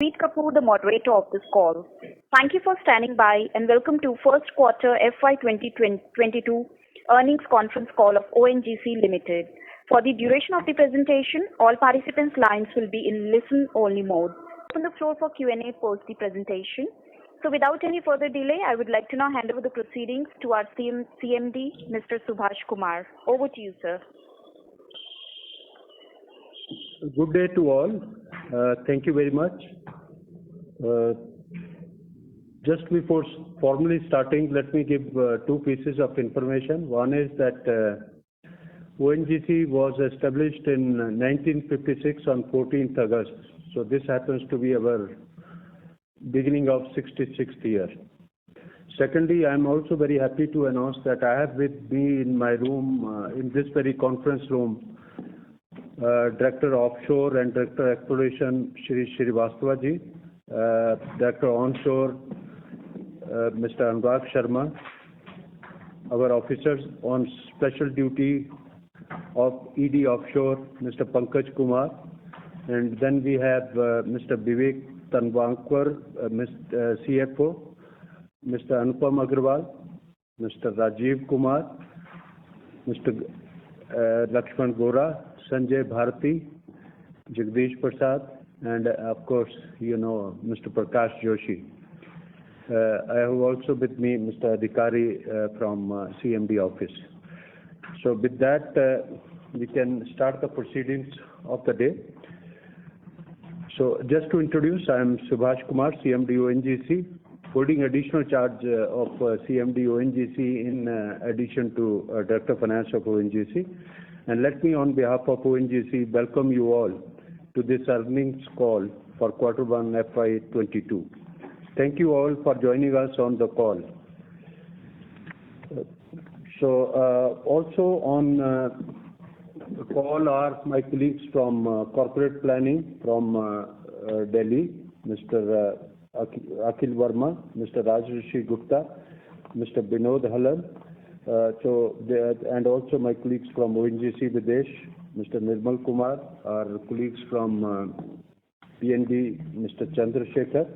Preet Kapoor, the moderator of this call. Thank you for standing by and welcome to first quarter FY 2022 earnings conference call of ONGC Limited. For the duration of the presentation, all participants' lines will be in listen-only mode. Open the floor for Q&A post the presentation. So without any further delay, I would like to now hand over the proceedings to our CMD, Mr. Subhash Kumar. Over to you, sir. Good day to all. Thank you very much. Just before formally starting, let me give two pieces of information. One is that ONGC was established in 1956 on 14th August. So this happens to be our beginning of 66th year. Secondly, I am also very happy to announce that I have with me in my room, in this very conference room, Director Offshore and Director Exploration, Shri Srivastava ji, Director Onshore, Mr. Anurag Sharma, our officers on special duty of ED Offshore, Mr. Pankaj Kumar, and then we have Mr. Vivek Tanwankar, CFO, Mr. Anupam Agarwal, Mr. Rajiv Kumar, Mr. Lakshman Gora, Sanjay Bharati, Jagdish Prasad, and of course, you know, Mr. Prakash Joshi. I have also with me Mr. Adhikari from CMD office. So with that, we can start the proceedings of the day. So just to introduce, I am Subhash Kumar, CMD ONGC, holding additional charge of CMD ONGC in addition to Director of Finance of ONGC. And let me on behalf of ONGC welcome you all to this earnings call for quarter 1 FY 22. Thank you all for joining us on the call. Also on the call are my colleagues from corporate planning from Delhi, Mr. Akhil Verma, Mr. Rajrishi Gupta, Mr. Binod Halal, and also my colleagues from ONGC Videsh, Mr. Nirmal Kumar, our colleagues from PNB, Mr. Chandrasekhar.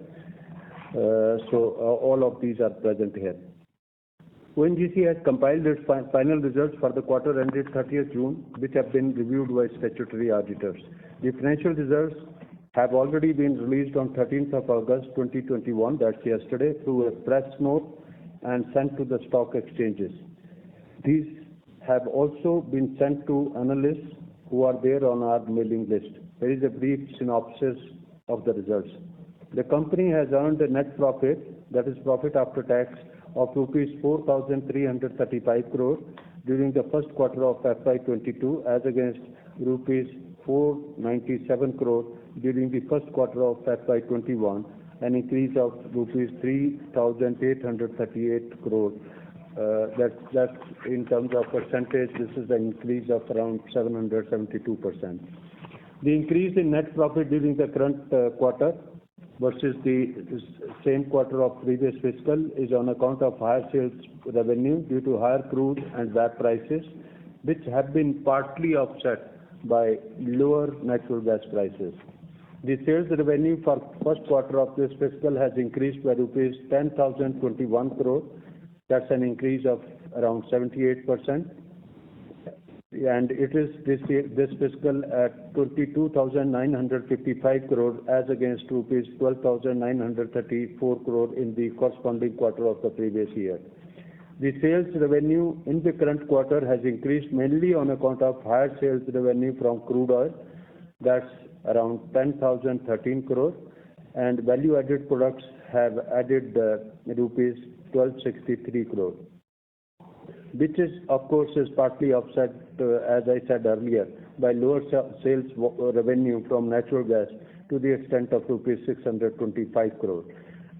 All of these are present here. ONGC has compiled its final results for the quarter ended 30th June, which have been reviewed by statutory auditors. The financial results have already been released on 13th of August 2021, that's yesterday, through a press note and sent to the stock exchanges. These have also been sent to analysts who are there on our mailing list. There is a brief synopsis of the results. The company has earned a net profit, that is profit after tax, of rupees 4,335 crore during the first quarter of FY 22 as against rupees 497 crore during the first quarter of FY 21, an increase of rupees 3,838 crore. That's in terms of percentage, this is an increase of around 772%. The increase in net profit during the current quarter versus the same quarter of previous fiscal is on account of higher sales revenue due to higher crude and gas prices, which have been partly offset by lower natural gas prices. The sales revenue for first quarter of this fiscal has increased by rupees 10,021 crore. That's an increase of around 78%. And it is this fiscal at 22,955 crore as against rupees 12,934 crore in the corresponding quarter of the previous year. The sales revenue in the current quarter has increased mainly on account of higher sales revenue from crude oil, that's around 10,013 crore, and value-added products have added rupees 1263 crore. Which is, of course, is partly offset, as I said earlier, by lower sales revenue from natural gas to the extent of rupees 625 crore,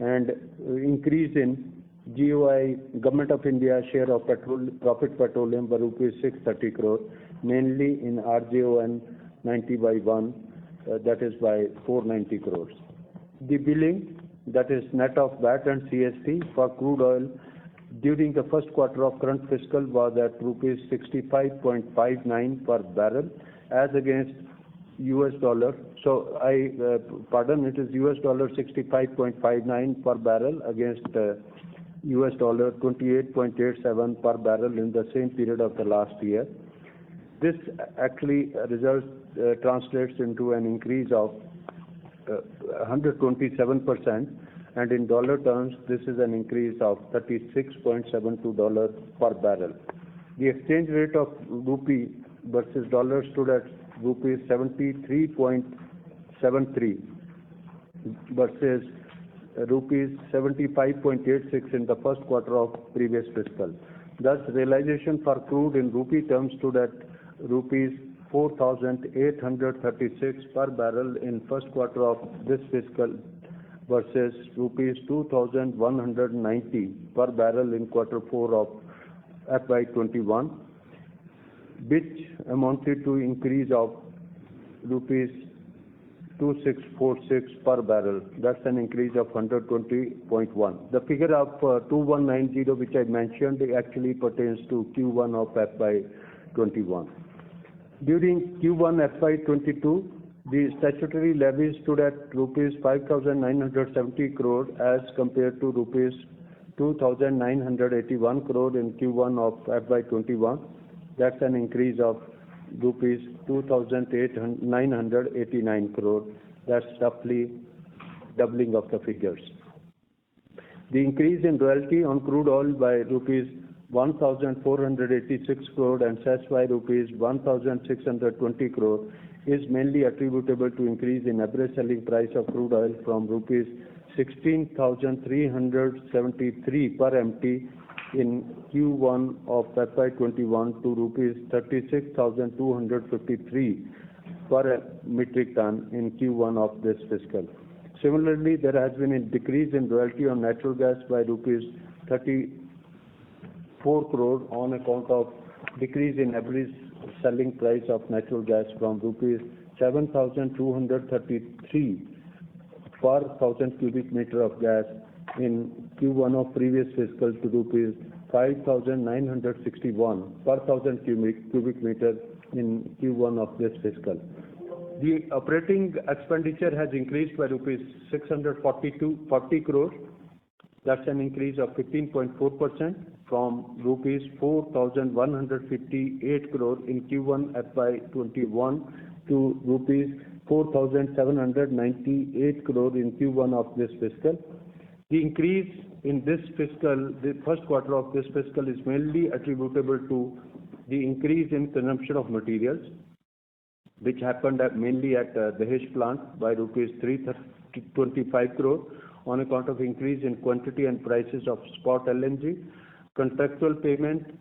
and increase in GOI, Government of India share of profit petroleum by rupees 630 crore, mainly in RJON 90/1, that is by 490 crores. The billing, that is net of VAT and CST for crude oil during the first quarter of current fiscal was at rupees 65.59 per barrel as against US dollar. So pardon, it is US dollar 65.59 per barrel against US dollar 28.87 per barrel in the same period of the last year. This actually translates into an increase of 127%, and in dollar terms, this is an increase of $36.72 per barrel. The exchange rate of rupee versus dollar stood at rupees 73.73 versus rupees 75.86 in the first quarter of previous fiscal. Thus, realization for crude in rupee terms stood at rupees 4,836 per barrel in first quarter of this fiscal versus rupees 2,190 per barrel in quarter 4 of FY21, which amounted to increase of rupees 2646 per barrel. That's an increase of 120.1. The figure of 2190 which I mentioned actually pertains to Q1 of FY21. During Q1 FY22, the statutory levy stood at rupees 5,970 crore as compared to rupees 2,981 crore in Q1 of FY21. That's an increase of rupees 2,989 crore. That's roughly doubling of the figures. The increase in royalty on crude oil by rupees 1,486 crore and cess by rupees 1,620 crore is mainly attributable to increase in average selling price of crude oil from rupees 16,373 per MT in Q1 of FY21 to rupees 36,253 per metric ton in Q1 of this fiscal. Similarly, there has been a decrease in royalty on natural gas by rupees 34 crore on account of decrease in average selling price of natural gas from rupees 7,233 per 1,000 cubic meter of gas in Q1 of previous fiscal to rupees 5,961 per 1,000 cubic meter in Q1 of this fiscal. The operating expenditure has increased by rupees 640 crore. That's an increase of 15.4% from rupees 4,158 crore in Q1 FY21 to rupees 4,798 crore in Q1 of this fiscal. The increase in this fiscal, the first quarter of this fiscal, is mainly attributable to the increase in consumption of materials, which happened mainly at the Dahej plant by rupees 325 crore on account of increase in quantity and prices of spot LNG, contractual payment,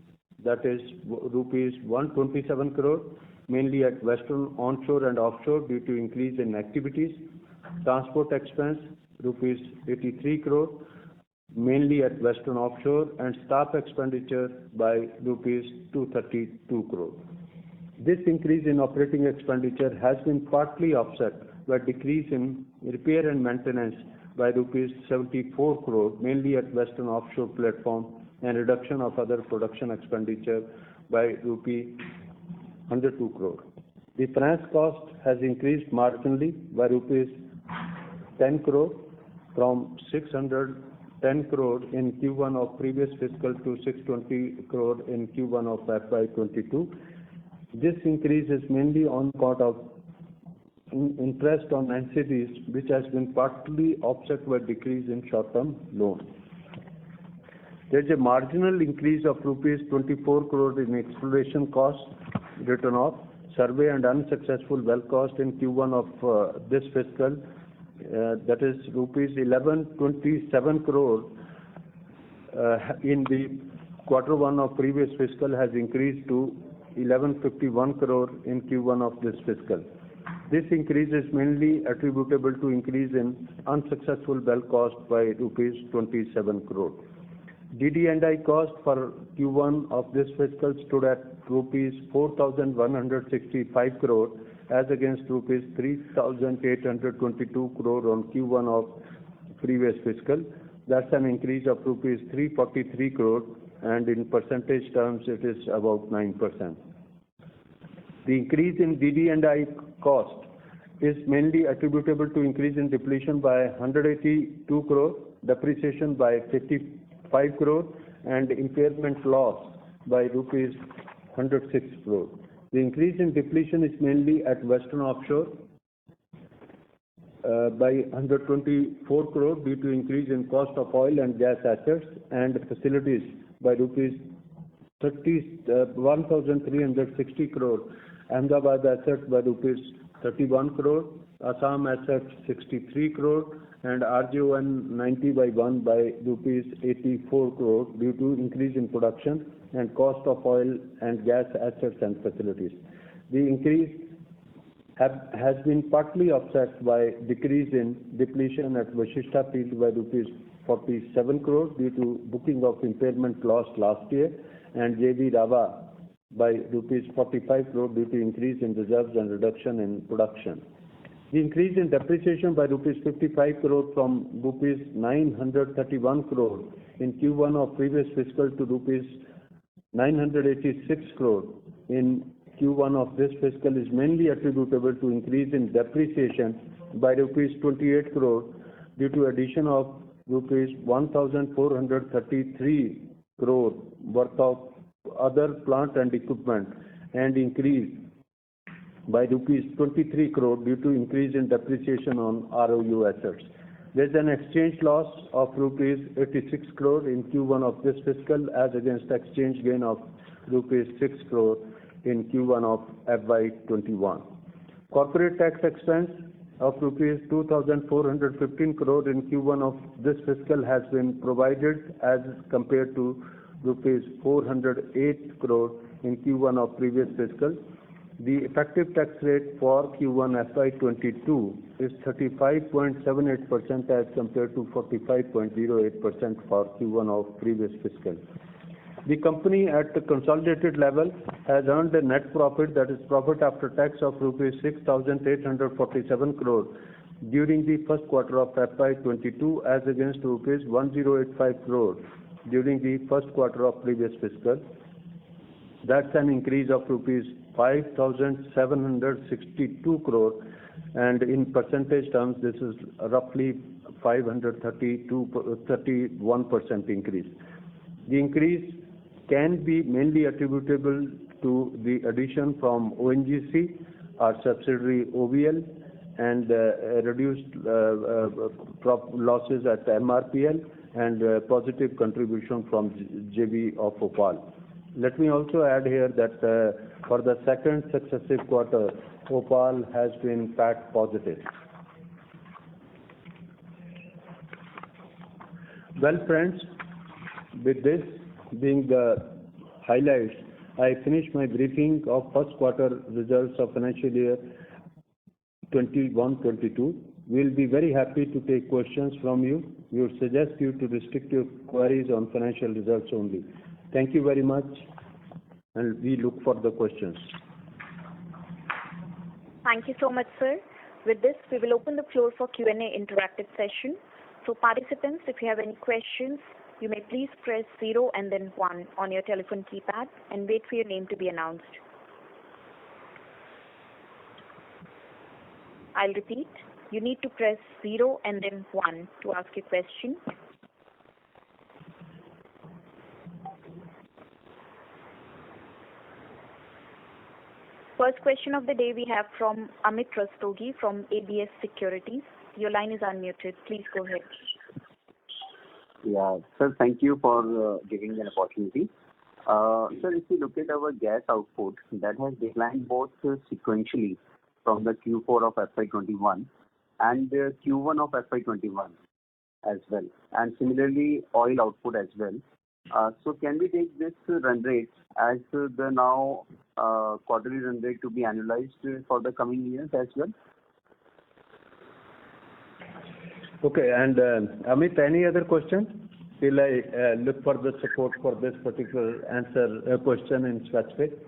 that is rupees 127 crore, mainly at Western onshore and offshore due to increase in activities, transport expense, rupees 83 crore, mainly at Western offshore, and staff expenditure by rupees 232 crore. This increase in operating expenditure has been partly offset by decrease in repair and maintenance by rupees 74 crore, mainly at Western offshore platform, and reduction of other production expenditure by rupee 102 crore. The finance cost has increased marginally by rupees 10 crore from 610 crore in Q1 of previous fiscal to 620 crore in Q1 of FY22. This increase is mainly on account of interest on NCDs, which has been partly offset by decrease in short-term loans. There is a marginal increase of rupees 24 crore in exploration costs written off, survey and unsuccessful well cost in Q1 of this fiscal, that is rupees 1127 crore in the quarter 1 of previous fiscal has increased to 1151 crore in Q1 of this fiscal. This increase is mainly attributable to increase in unsuccessful well cost by rupees 27 crore. DD&I cost for Q1 of this fiscal stood at rupees 4,165 crore as against rupees 3,822 crore on Q1 of previous fiscal. That's an increase of rupees 343 crore, and in percentage terms it is about 9%. The increase in DD&I cost is mainly attributable to increase in depletion by 182 crore, depreciation by 55 crore, and impairment loss by rupees 106 crore. The increase in depletion is mainly at Western Offshore by 124 crore due to increase in cost of oil and gas assets and facilities by rupees 1,360 crore, Ahmedabad assets by rupees 31 crore, Assam assets 63 crore, and RJON 90 by 1 by rupees 84 crore due to increase in production and cost of oil and gas assets and facilities. The increase has been partly offset by decrease in depletion at Vashishta field by rupees 47 crore due to booking of impairment loss last year, and JV Rava by rupees 45 crore due to increase in reserves and reduction in production. The increase in depreciation by rupees 55 crore from rupees 931 crore in Q1 of previous fiscal to rupees 986 crore in Q1 of this fiscal is mainly attributable to increase in depreciation by rupees 28 crore due to addition of rupees 1,433 crore worth of other plant and equipment, and increase by rupees 23 crore due to increase in depreciation on ROU assets. There is an exchange loss of rupees 86 crore in Q1 of this fiscal as against exchange gain of rupees 6 crore in Q1 of FY21. Corporate tax expense of rupees 2,415 crore in Q1 of this fiscal has been provided as compared to rupees 408 crore in Q1 of previous fiscal. The effective tax rate for Q1 FY22 is 35.78% as compared to 45.08% for Q1 of previous fiscal. The company at the consolidated level has earned a net profit, that is profit after tax, of rupees 6,847 crore during the first quarter of FY22 as against rupees 1085 crore during the first quarter of previous fiscal. That's an increase of rupees 5,762 crore, and in percentage terms this is roughly 531% increase. The increase can be mainly attributable to the addition from ONGC, our subsidiary OVL, and reduced losses at MRPL, and positive contribution from JV of OPaL. Let me also add here that for the second successive quarter, OPaL has been PAT positive. Well, friends, with this being the highlights, I finish my briefing of first quarter results of financial year 21-22. We'll be very happy to take questions from you. We would suggest you to restrict your queries on financial results only. Thank you very much, and we look for the questions. Thank you so much, sir. With this, we will open the floor for Q&A interactive session. So participants, if you have any questions, you may please press 0 and then 1 on your telephone keypad and wait for your name to be announced. I'll repeat. You need to press 0 and then 1 to ask a question. First question of the day we have from Amit Rastogi from ABS Securities. Your line is unmuted. Please go ahead. Yeah, sir, thank you for giving an opportunity. Sir, if you look at our gas output, that has declined both sequentially from the Q4 of FY21 and Q1 of FY21 as well, and similarly oil output as well. So can we take this run rate as the now quarterly run rate to be annualized for the coming years as well? Okay, and Amit, any other questions? Till I look for the support for this particular answer question in specific.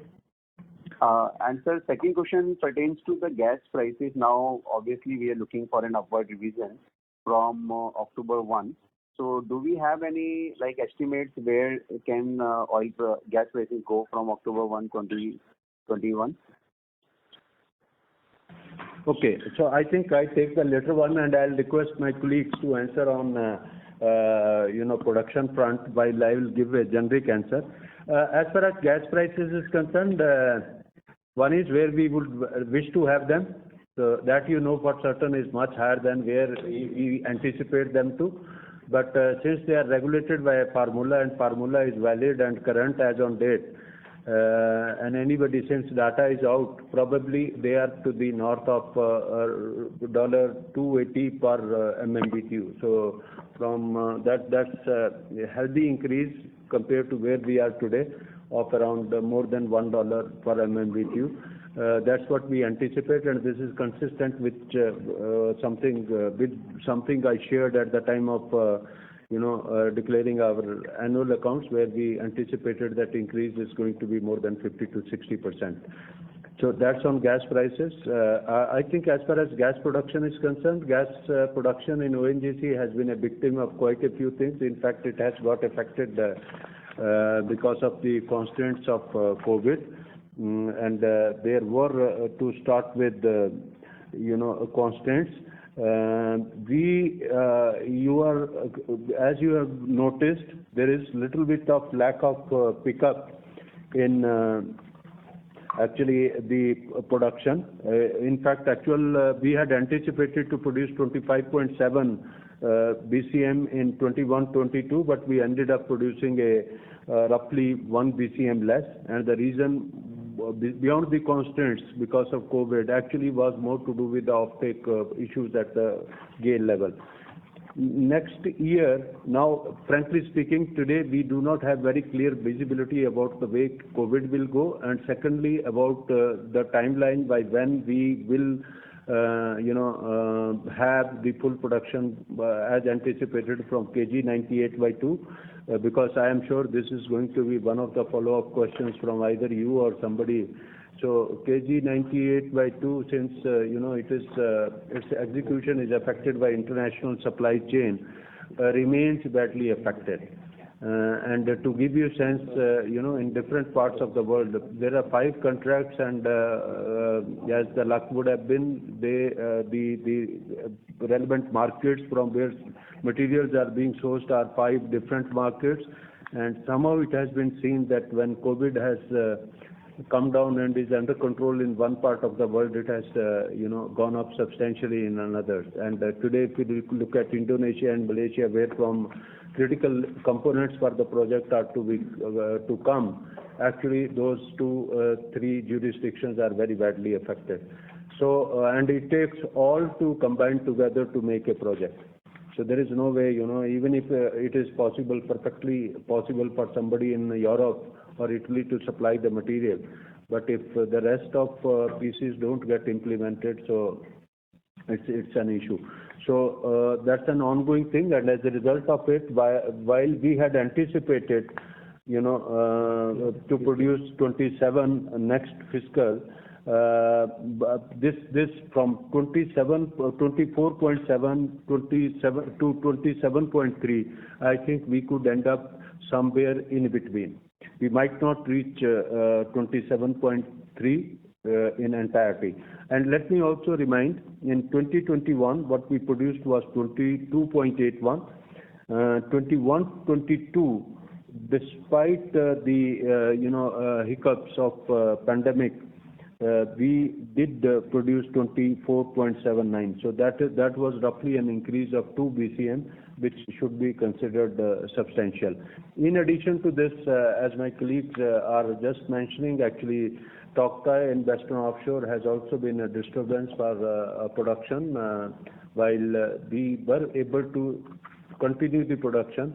And sir, second question pertains to the gas prices. Now, obviously, we are looking for an upward revision from October 1. So, do we have any estimates where can gas prices go from October 1, 2021? Okay. So I think I take the latter one, and I'll request my colleagues to answer on, production front, while I will give a generic answer. As far as gas prices is concerned, one is where we would wish to have them. So that for certain is much higher than where we anticipate them to. But since they are regulated by a formula, and formula is valid and current as on date, and anybody, since data is out, probably they are to the north of $2.80 per MMBTU. So from that's a healthy increase compared to where we are today, of around more than $1 per MMBTU. That's what we anticipate, and this is consistent with something I shared at the time of declaring our annual accounts, where we anticipated that increase is going to be more than 50 to 60%. So that's on gas prices. I think as far as gas production is concerned, gas production in ONGC has been a victim of quite a few things. In fact, it has got affected because of the constraints of COVID. And there were, to start with, constraints. As you have noticed, there is little bit of lack of pickup in actually the production. In fact, we had anticipated to produce 25.7 BCM in 21-22, but we ended up producing a roughly 1 BCM less, and the reason beyond the constraints because of COVID actually was more to do with the offtake issues at the GAIL level. Next year, now frankly speaking, today we do not have very clear visibility about the way COVID will go, and secondly about the timeline by when we will have the full production as anticipated from KG 98/2, because I am sure this is going to be one of the follow-up questions from either you or somebody. So KG 98/2, since its execution is affected by international supply chain, remains badly affected. And to give you a sense, in different parts of the world, there are 5 contracts, and as the luck would have been, the relevant markets from where materials are being sourced are 5 different markets. And somehow it has been seen that when COVID has come down and is under control in one part of the world, it has gone up substantially in another. And today, if you look at Indonesia and Malaysia, where from critical components for the project are to come, actually those 2-3 jurisdictions are very badly affected. So and it takes all to combine together to make a project. So there is no way, even if it is perfectly possible for somebody in Europe or Italy to supply the material, but if the rest of pieces don't get implemented, so it's an issue. So that's an ongoing thing, and as a result of it, while we had anticipated, to produce 27 next fiscal, this from 24.7 to 27.3, I think we could end up somewhere in between. We might not reach 27.3 in entirety. And let me also remind, in 2021, what we produced was 22.81. 21-22, despite the hiccups of pandemic, we did produce 24.79. So that was roughly an increase of 2 BCM, which should be considered substantial. In addition to this, as my colleagues are just mentioning, actually Tauktae in Western Offshore has also been a disturbance for production, while we were able to continue the production,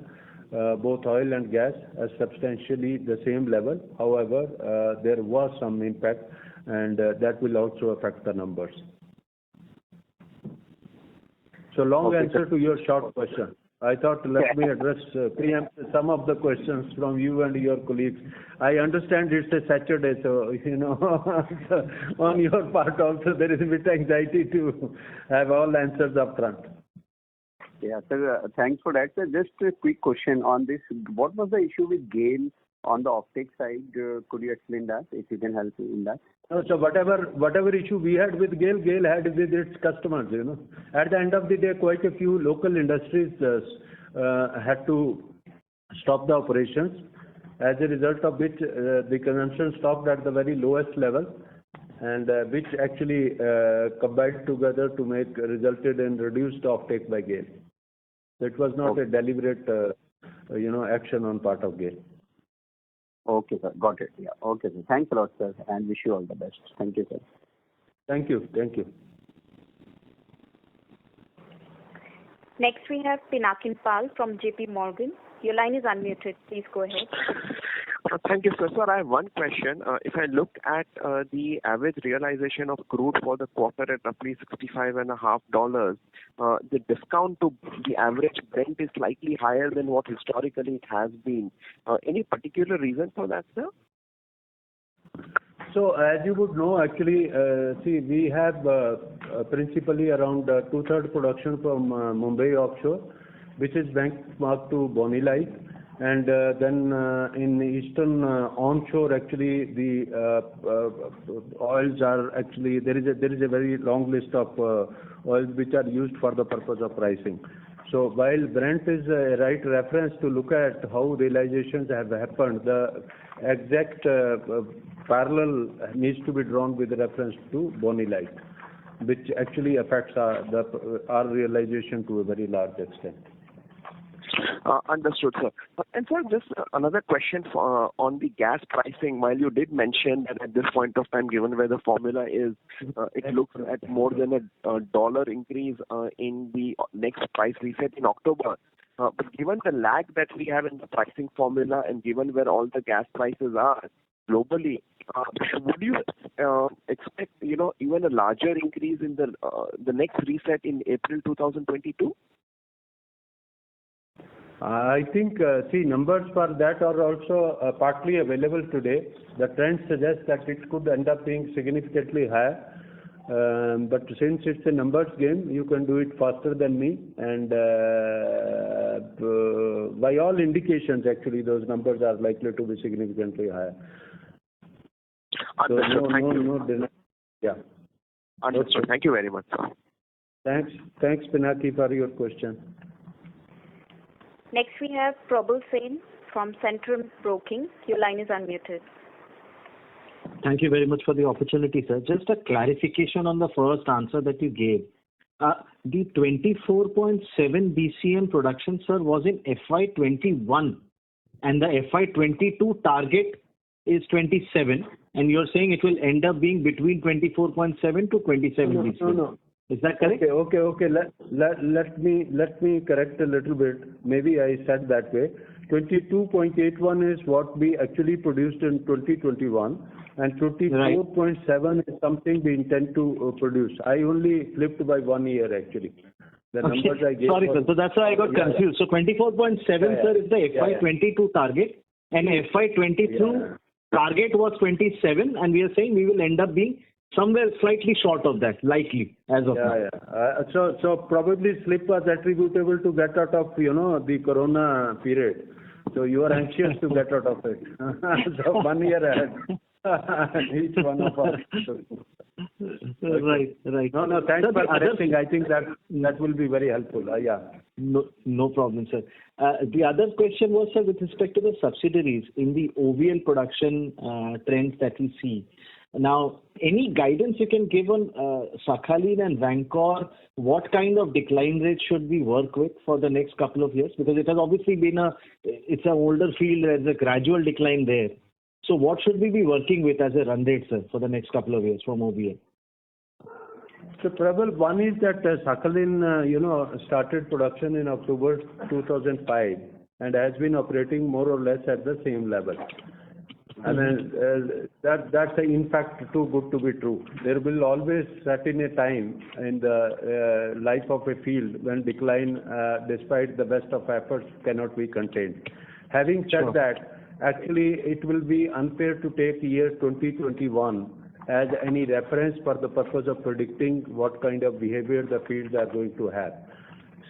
both oil and gas, at substantially the same level. However, there was some impact, and that will also affect the numbers. So long answer to your short question. I thought let me address, preempt some of the questions from you and your colleagues. I understand it's a Saturday, so, on your part also there is a bit anxiety to have all answers up front. Yeah, sir, thanks for that. Sir, just a quick question on this. What was the issue with GAIL On the offtake side, could you explain that, if you can help in that? So whatever issue we had with GAIL, GAIL had with its customers, At the end of the day, quite a few local industries had to stop the operations, as a result of which the consumption stopped at the very lowest level, and which actually combined together to resulted in reduced offtake by GAIL. So it was not a deliberate, action on part of GAIL. Okay, sir. Got it. Yeah. Okay, sir. Thanks a lot, sir, and wish you all the best. Thank you, sir. Thank you. Next, we have Pinakin Pal from JP Morgan. Your line is unmuted. Please go ahead. Thank you, sir. Sir, I have one question. If I look at the average realization of crude for the quarter at roughly $65.50, the discount to the average Brent is slightly higher than what historically it has been. Any particular reason for that, sir? So, as you would know, actually, we have principally around 2/3 production from Mumbai offshore, which is benchmarked to Bonny Light. And then in eastern onshore, actually, the oils are actually, there is a very long list of oils which are used for the purpose of pricing. So while Brent is a right reference to look at how realizations have happened, the exact parallel needs to be drawn with reference to Bonny Light, which actually affects our realization to a very large extent. Understood, sir. And sir, just another question on the gas pricing. While you did mention that at this point of time, given where the formula is, it looks at more than a dollar increase in the next price reset in October. But given the lag that we have in the pricing formula and given where all the gas prices are globally, would you expect, even a larger increase in the next reset in April 2022? I think, numbers for that are also partly available today. The trend suggests that it could end up being significantly higher. But since it's a numbers game, you can do it faster than me. And by all indications, actually, those numbers are likely to be significantly higher. Understood. So Thank you. Yeah. Understood. Thank you very much, sir. Thanks, Pinaki, for your question. Next, we have Probal Sen from Centrum Broking. Your line is unmuted. Thank you very much for the opportunity, sir. Just a clarification on the first answer that you gave. The 24.7 BCM production, sir, was in FY21, and the FY22 target is 27, and you're saying it will end up being between 24.7 to 27 BCM. No. Is that correct? Okay. Let me correct a little bit. Maybe I said that way. 22.81 is what we actually produced in 2021, and 24.7 is something we intend to produce. I only flipped by 1 year actually. The numbers I gave. Sorry, sir. So that's why I got confused. So 24.7, sir, is the FY22 target, and FY23 target was 27, and we are saying we will end up being somewhere slightly short of that, likely, as of now. So probably slip was attributable to get out of, the corona period. So you are anxious to get out of it. So 1 year ahead. Each one of us. Right. No, thanks for correcting. I think that will be very helpful. No problem, sir. The other question was, sir, with respect to the subsidiaries in the OVL production trends that we see. Now, any guidance you can give on Sakhalin and Vankor, what kind of decline rate should we work with for the next couple of years? Because it has obviously been it's an older field, there's a gradual decline there. So what should we be working with as a run rate, sir, for the next couple of years from OVL? So, Prabal, one is that Sakhalin, started production in October 2005 and has been operating more or less at the same level. I mean, that's in fact too good to be true. There will always certain a time in the life of a field when decline, despite the best of efforts, cannot be contained. Having said that, actually it will be unfair to take year 2021 as any reference for the purpose of predicting what kind of behavior the fields are going to have.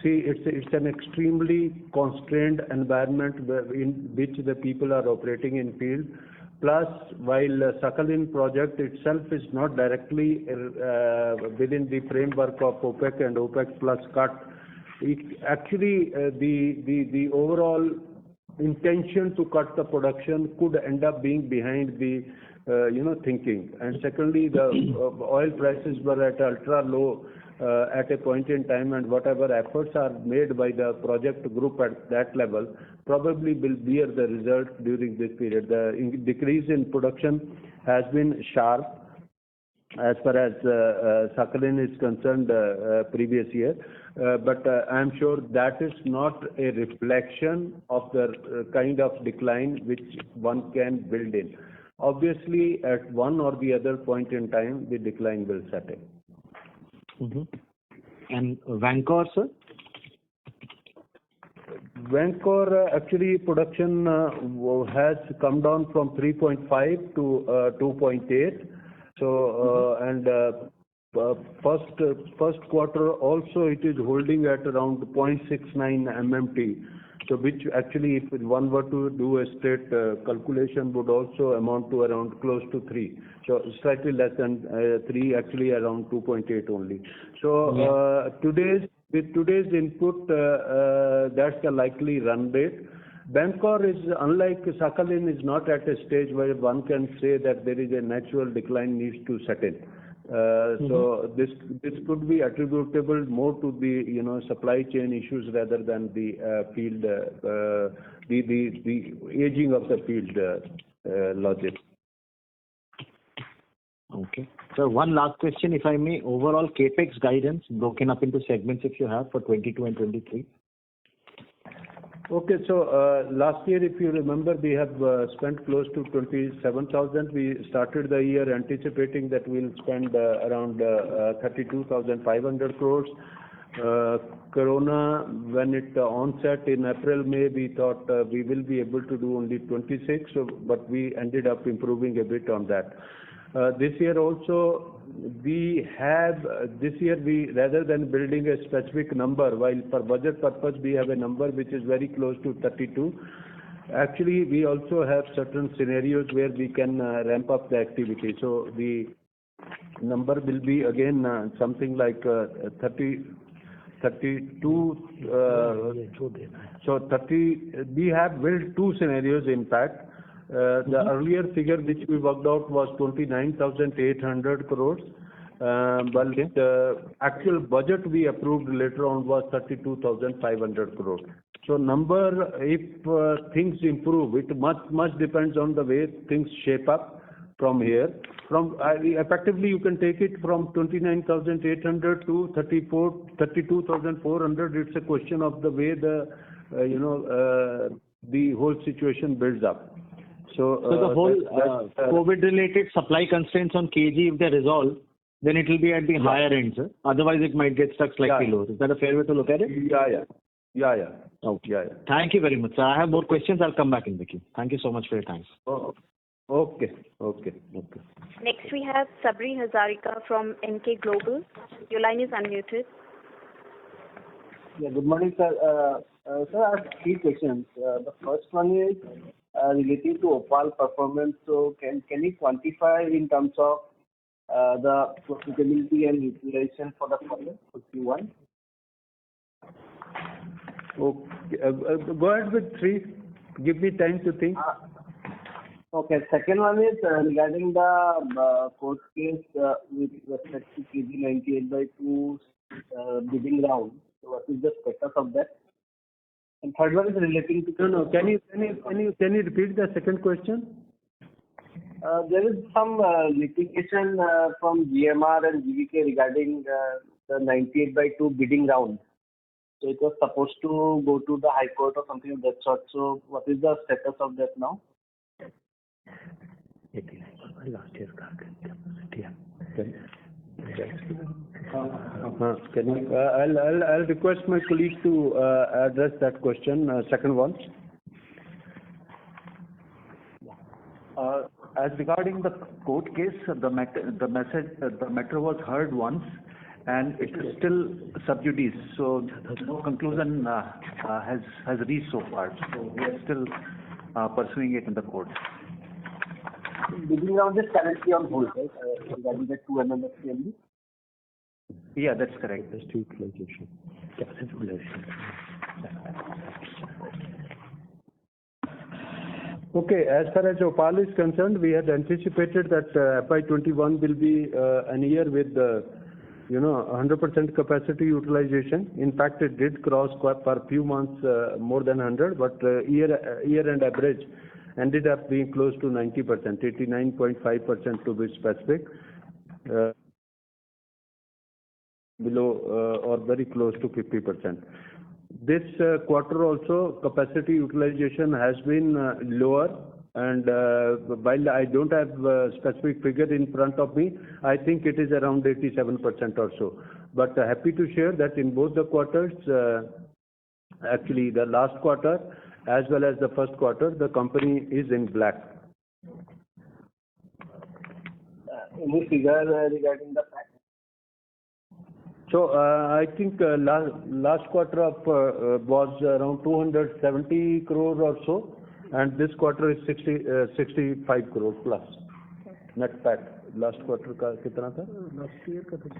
See, it's an extremely constrained environment in which the people are operating in field. Plus, while Sakhalin project itself is not directly within the framework of OPEC and OPEC plus cut, actually the overall intention to cut the production could end up being behind the thinking. And secondly, the oil prices were at ultra low at a point in time, and whatever efforts are made by the project group at that level probably will bear the result during this period. The decrease in production has been sharp as far as Sakhalin is concerned previous year, but I am sure that is not a reflection of the kind of decline which one can build in. Obviously, at one or the other point in time, the decline will set in. Mm-hmm. And Vankor, sir? Vankor, actually production has come down from 3.5 to 2.8. So, and first quarter also it is holding at around 0.69 MMT. So which actually, if one were to do a straight calculation, would also amount to around close to 3. So slightly less than 3, actually around 2.8 only. So with today's input, that's the likely run rate. Vankor is, unlike Sakhalin, is not at a stage where one can say that there is a natural decline needs to set in. So this could be attributable more to the supply chain issues rather than the field the aging of the field logic. Okay. So one last question, if I may. Overall capex guidance broken up into segments, if you have, for 22 and 23. Okay, so last year, if you remember, we have spent close to 27,000. We started the year anticipating that we'll spend around 32,500 crores. Corona, when it onset in April, May, we thought we will be able to do only 26, but we ended up improving a bit on that. This year also, we rather than building a specific number, while for budget purpose we have a number which is very close to 32. Actually, we also have certain scenarios where we can ramp up the activity. So the number will be again something like 32. So 30. We have built two scenarios in fact. The earlier figure which we worked out was 29,800 crores, but the actual budget we approved later on was 32,500 crores. So number, if things improve, it much depends on the way things shape up from here. Effectively, you can take it from 29,800 to 32,400. It's a question of the way the whole situation builds up. So the whole COVID-related supply constraints on KG, if they resolve, then it will be at the higher end, sir. Otherwise, it might get stuck slightly lower. Is that a fair way to look at it? Yeah. Okay. Yeah. Thank you very much, sir. I have more questions. I'll come back in the queue. Thank you so much for your time. Oh, okay. Next we have Sabri Hazarika from Emkay Global. Your line is unmuted. Yeah, good morning, sir. Sir, I have three questions. The first one is related to OPaL performance. So can you quantify in terms of the profitability and utilization for the quarter for Q1? Okay. Go ahead with three. Give me time to think. Okay. Second one is regarding the court case with respect to KG 98/2 bidding round. So what is the status of that? And third one is relating to... No. Can you repeat the second question? There is some litigation from GMR and GVK regarding the 98/2 bidding round. So it was supposed to go to the High Court or something of that sort. So what is the status of that now? Last year. I'll request my colleague to address that question. Second one. As regarding the court case, the matter was heard once, and it's still sub judice, so no conclusion has reached so far. So we are still pursuing it in the court. Bidding round is currently on hold, right? Regarding the 2 MMSCMD? Yeah, that's correct. Okay, as far as OPaL is concerned, we had anticipated that FY21 will be an year with 100% capacity utilization. In fact, it did cross for a few months more than 100, but year-end average ended up being close to 90%, 89.5% to be specific, below or very close to 50%. This quarter also, capacity utilization has been lower, and while I don't have a specific figure in front of me, I think it is around 87% or so. But happy to share that in both the quarters, actually the last quarter as well as the first quarter, the company is in black. Any figure regarding the fact? So I think last quarter was around 270 crore or so, and this quarter is 65 crore plus net PAT. Last quarter का कितना था?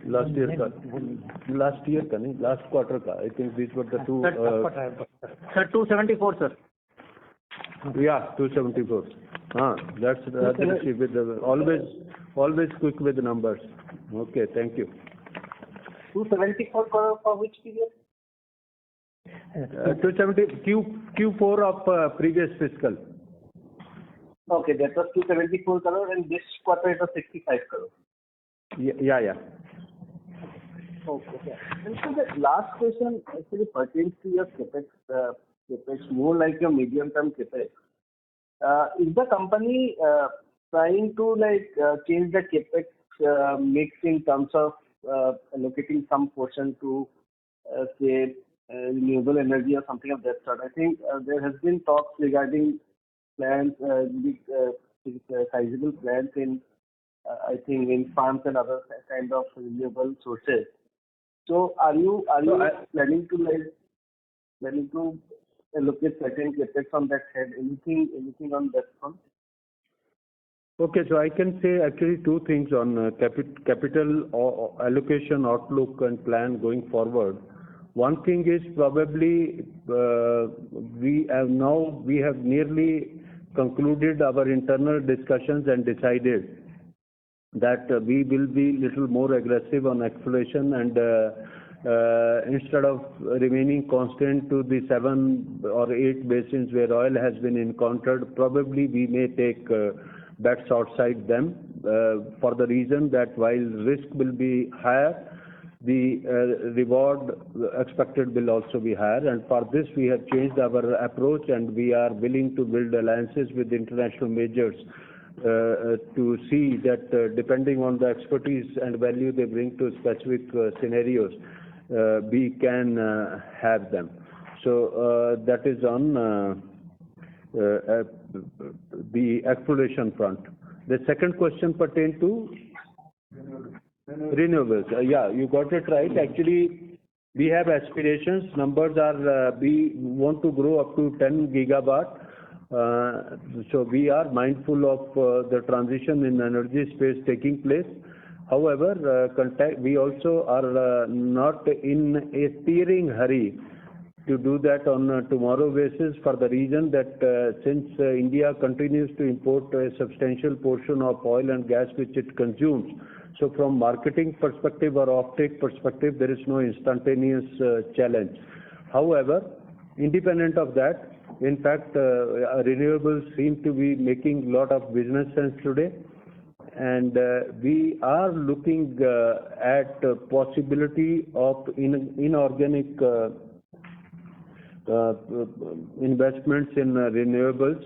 Last year का नहीं, last quarter का. I think these were the two. Sir, 274, sir. Yeah, 274. That's with always quick with the numbers. Okay, thank you. 274 crore for which period? 270 Q4 of previous fiscal. Okay, that was 274 crore, and this quarter it was 65 crore. Yeah. Okay. And so the last question actually pertains to your capex, more like your medium-term capex. Is the company trying to change the capex mix in terms of allocating some portion to say renewable energy or something of that sort? I think there has been talks regarding plans, sizable plans in I think wind farms and other kind of renewable sources. So are you planning to allocate certain capex on that head? Anything on that front? Okay, so I can say actually two things on capital allocation outlook and plan going forward. One thing is probably we have nearly concluded our internal discussions and decided that we will be little more aggressive on exploration, and instead of remaining constant to the 7 or 8 basins where oil has been encountered, probably we may take bets outside them for the reason that while risk will be higher, the reward expected will also be higher, and for this we have changed our approach, and we are willing to build alliances with international majors to see that depending on the expertise and value they bring to specific scenarios, we can have them. So that is on the exploration front. The second question pertained to renewables. Yeah, you got it right. Actually, we have aspirations. Numbers are we want to grow up to 10 gigawatt. So we are mindful of the transition in energy space taking place. However, we also are not in a tearing hurry to do that on a tomorrow basis, for the reason that since India continues to import a substantial portion of oil and gas which it consumes, so from marketing perspective or offtake perspective, there is no instantaneous challenge. However, independent of that, in fact, renewables seem to be making a lot of business sense today, and we are looking at possibility of inorganic investments in renewables,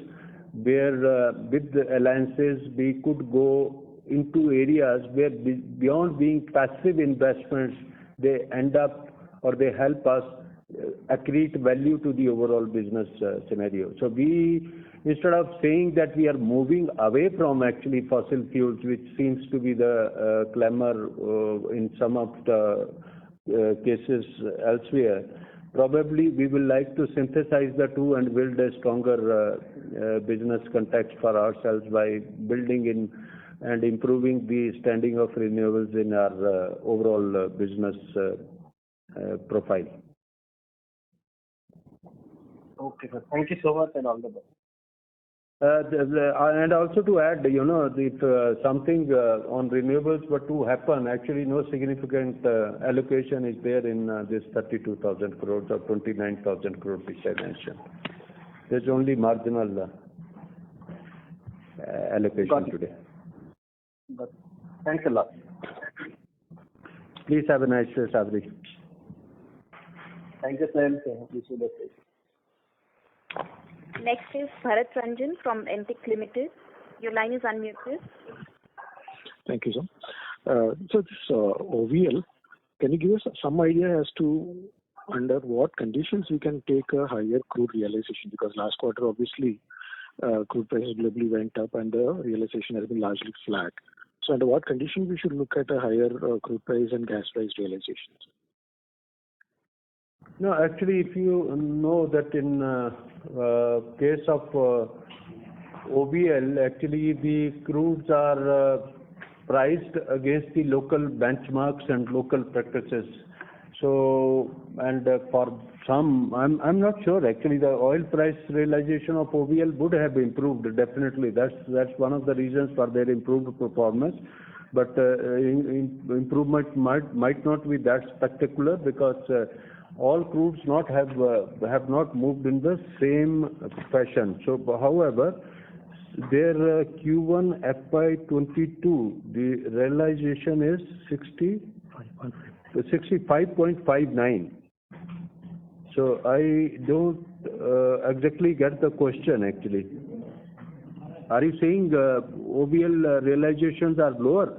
where with the alliances we could go into areas where beyond being passive investments, they end up or they help us accrete value to the overall business scenario. So we, instead of saying that we are moving away from actually fossil fuels, which seems to be the clamor in some of the cases elsewhere, probably we will like to synthesize the two and build a stronger business context for ourselves by building in and improving the standing of renewables in our overall business profile. Okay, sir. Thank you so much and all the best. And also to add, if something on renewables were to happen, actually no significant allocation is there in this 32,000 crores or 29,000 crores which I mentioned. There's only marginal allocation today. Got it. Thanks a lot. Please have a nice day, Sabri. Thank you, sir. Wish you the same. Next is Bharat Ranjan from Entic Limited. Your line is unmuted. Thank you, sir. So this OVL, can you give us some idea as to under what conditions we can take a higher crude realization? Because last quarter, obviously, crude prices globally went up and the realization has been largely flat. So under what conditions we should look at a higher crude price and gas price realizations? No, actually, if you know that in case of OVL, actually the crudes are priced against the local benchmarks and local practices. So, and for some, I'm not sure. Actually, the oil price realization of OVL would have improved definitely. That's one of the reasons for their improved performance. But improvement might not be that spectacular because all crudes have not moved in the same fashion. So, however, their Q1 FY22, the realization is 65.59. So I don't exactly get the question actually. Are you saying OVL realizations are lower?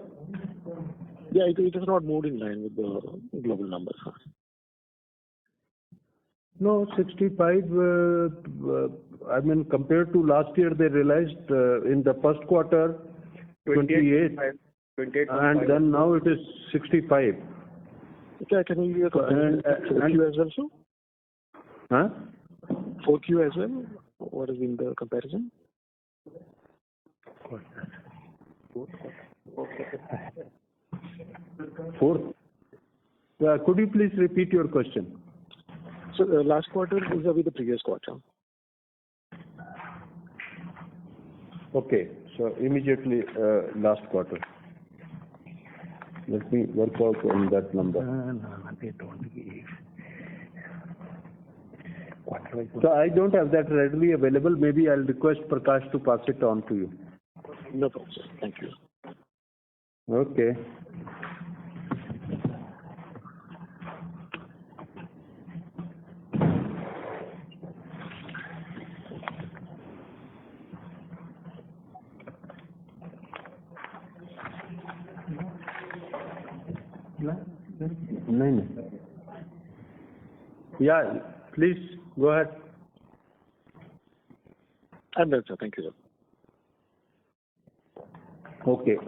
Yeah, it has not moved in line with the global numbers. No, 65, I mean, compared to last year, they realized in the first quarter 28, and then now it is 65. Okay, can you give a 4Q as well, sir? Huh? 4Q as well? What has been the comparison? Fourth. Could you please repeat your question? So last quarter vis-a-vis the previous quarter. Okay, so immediately last quarter. Let me work out on that number. So I don't have that readily available. Maybe I'll request Prakash to pass it on to you. No problem, sir. Thank you. Okay. No. Yeah, please go ahead. I'm done, sir. Thank you, sir. Okay.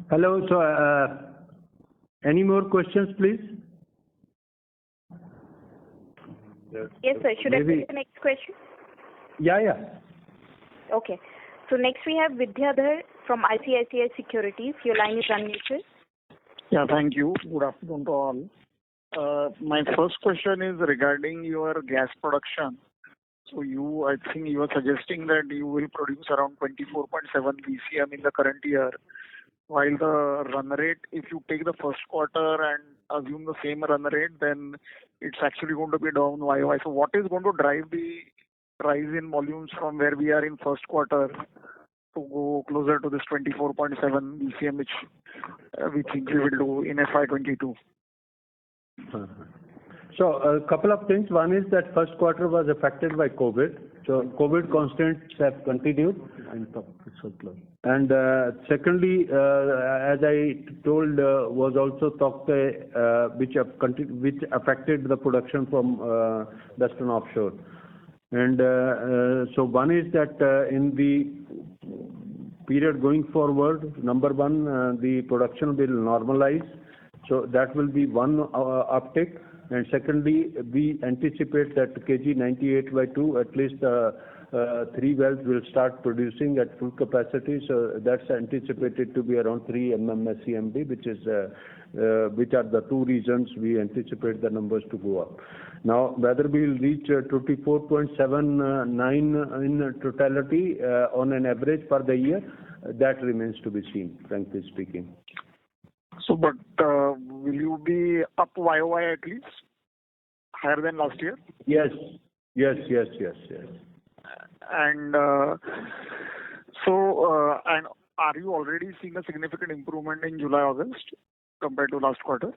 Hello. So, any more questions, please? Yes, sir. Should I Maybe- take the next question? Yeah. Okay. So next we have Vidyadhar from ICICI Securities. Your line is unmuted. Yeah, thank you. Good afternoon to all. My first question is regarding your gas production. So I think you are suggesting that you will produce around 24.7 BCM in the current year, while the run rate, if you take the first quarter and assume the same run rate, then it's actually going to be down YOY. So what is going to drive the rise in volumes from where we are in first quarter to go closer to this 24.7 BCM, which we think we will do in FY22? So a couple of things. One is that first quarter was affected by COVID. So COVID constraints have continued. And secondly, as I told, was also Tauktae, which affected the production from Western Offshore. And so one is that in the period going forward, number one, the production will normalize. So that will be one uptick. And secondly, we anticipate that KG 98/2, at least 3 wells will start producing at full capacity. So that's anticipated to be around 3 MMSCMD, which are the two reasons we anticipate the numbers to go up. Now, whether we will reach 24.79 in totality on an average for the year, that remains to be seen, frankly speaking. So, but will you be up YOY at least, higher than last year? Yes. And and are you already seeing a significant improvement in July, August compared to last quarter?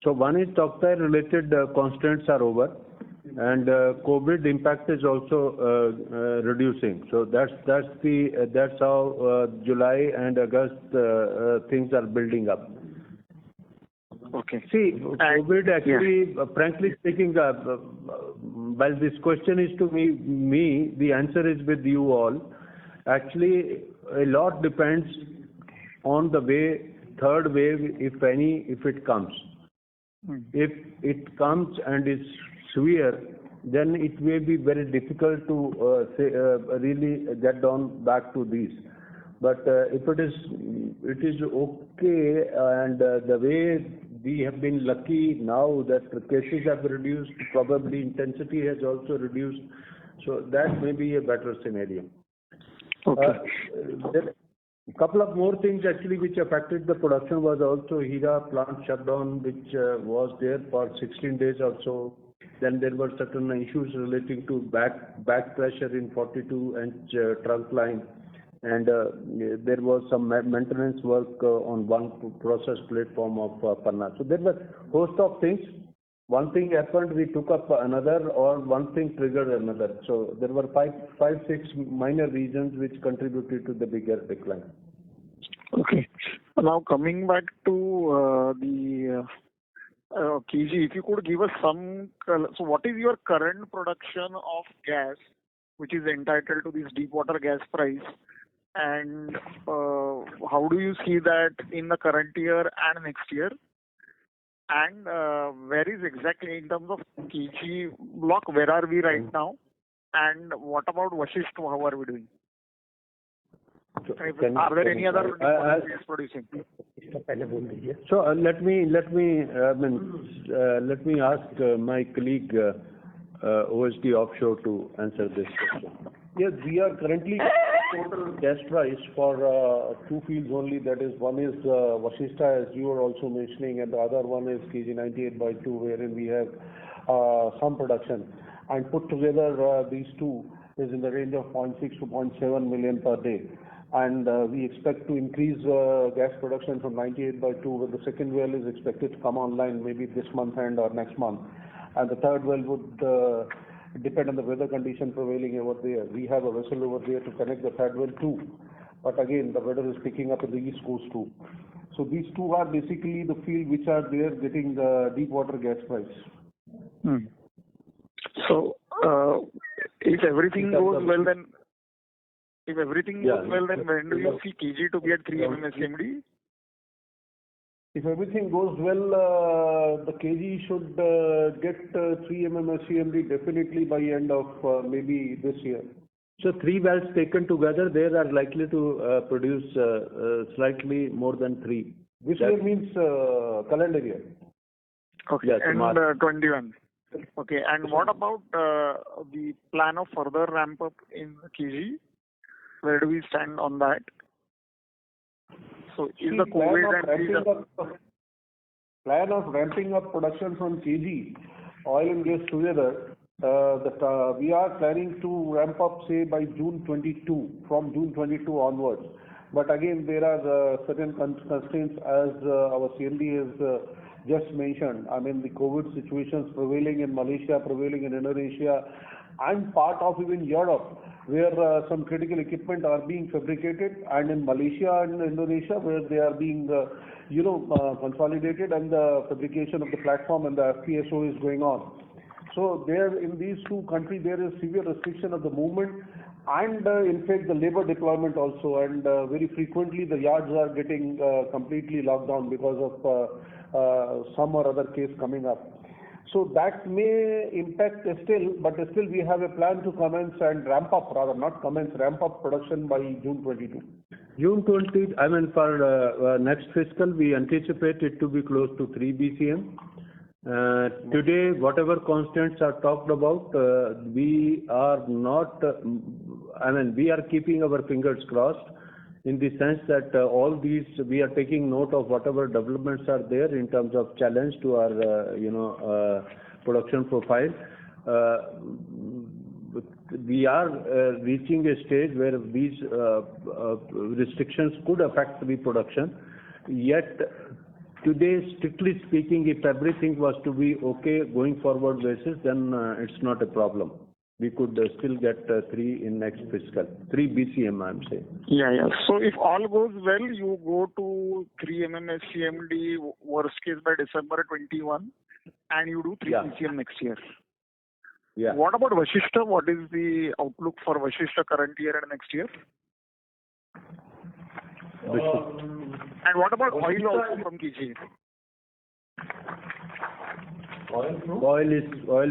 So one is Tauktae related constraints are over, and COVID impact is also reducing. So that's how July and August things are building up. Okay. See, COVID actually, frankly speaking, while this question is to me, the answer is with you all. Actually, a lot depends on the third wave, if any, if it comes. If it comes and is severe, then it may be very difficult to really get down back to these. But if it is okay, and the way we have been lucky now that the cases have reduced, probably intensity has also reduced, so that may be a better scenario. Okay. A couple of more things actually which affected the production was also Hira plant shutdown, which was there for 16 days or so. Then there were certain issues relating to back pressure in 42-inch trunk line, and there was some maintenance work on one process platform of Panna. So there were a host of things. One thing happened, we took up another, or one thing triggered another. So there were five, six minor reasons which contributed to the bigger decline. Okay. Now coming back to the KG, if you could give us some, so what is your current production of gas, which is entitled to this deep water gas price, and how do you see that in the current year and next year? And where is exactly in terms of KG block, where are we right now? And what about Vashishta, how are we doing? Are there any other gas producing? So let me ask my colleague OSD Offshore to answer this question. Yes, we are currently total gas price for 2 fields only. That is, one is Vashishta, as you were also mentioning, and the other one is KG 98/2, wherein we have some production. And put together, these two is in the range of 0.6 to 0.7 million per day. And we expect to increase gas production from 98/2, where the second well is expected to come online maybe this month or next month. And the third well would depend on the weather condition prevailing over there. We have a vessel over there to connect the third well too. But again, the weather is picking up in the East Coast too. So these two are basically the field which are there getting the deep water gas price. So if everything goes well, then when do you see KG to be at 3 MMSCMD? If everything goes well, the KG should get 3 SCMD definitely by end of maybe this year. So 3 wells taken together, they are likely to produce slightly more than 3. This year means calendar year. Okay, Yes, and March. 21. Okay, and what about the plan of further ramp up in KG? Where do we stand on that? So is the COVID and plan of ramping up production from KG, oil and gas together, that we are planning to ramp up, say, by June 22, from June 22 onwards. But again, there are certain constraints as our CMD has just mentioned. I mean, the COVID situations prevailing in Malaysia, prevailing in Indonesia, and part of even Europe, where some critical equipment are being fabricated, and in Malaysia and Indonesia, where they are being, consolidated, and the fabrication of the platform and the FPSO is going on. So there, in these two countries, there is severe restriction of the movement, and in fact the labor deployment also, and very frequently the yards are getting completely locked down because of some or other case coming up. So that may impact still, but still we have a plan to commence and ramp up, rather not commence, ramp up production by June 22. June 20, I mean for next fiscal, we anticipate it to be close to 3 BCM. Today, whatever constants are talked about, we are not, we are keeping our fingers crossed in the sense that all these, we are taking note of whatever developments are there in terms of challenge to our, production profile. We are reaching a stage where these restrictions could affect the production. Yet, today, strictly speaking, if everything was to be okay going forward basis, then it's not a problem. We could still get 3 in next fiscal. 3 BCM, I'm saying. Yeah. So if all goes well, you go to 3 SCMD worst case by December 21, and you do 3 BCM next year. Yeah. What about Vashishta? What is the outlook for Vashishta current year and next year? And what about oil also from KG? Oil